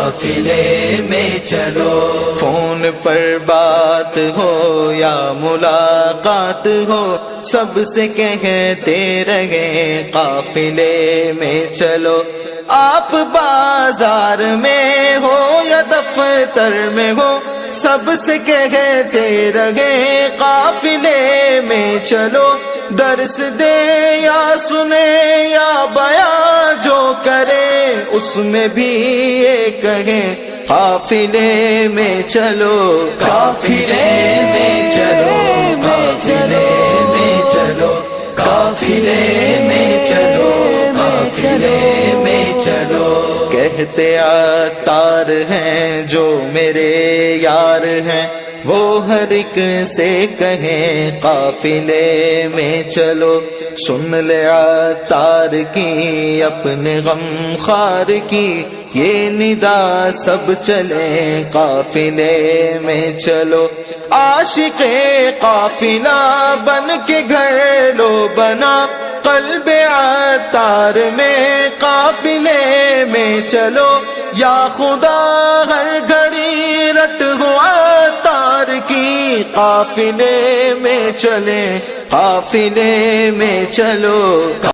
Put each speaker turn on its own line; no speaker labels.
قافلے میں چلو، فون پر بات ہو یا ملاقات ہو، سب سے کہتے رہے قافلے میں چلو۔ آپ بازار میں ہو یا دفتر میں ہو، سب سے کہتے رہے قافلے میں چلو۔ درس دے یا سنے یا بیان جو کرے، اس میں بھی یہ کہیں قافلے میں چلو، قافلے میں چلو، قافلے میں چلو، قافلے میں چلو، قافلے میں چلو۔ کہتے عطار ہیں جو میرے یار ہیں، وہ ہر ایک سے کہیں قافلے میں چلو۔ سن لے عطار کی اپنے غم خار کی، یہ ندا سب چلیں قافلے میں چلو۔ عاشق قافلہ بن کے گھر لو بنا، قلب عطار میں قافلے میں چلو۔ یا خدا ہر گھڑی رٹ ہو عطار کی، قافلے میں چلیں قافلے میں چلو۔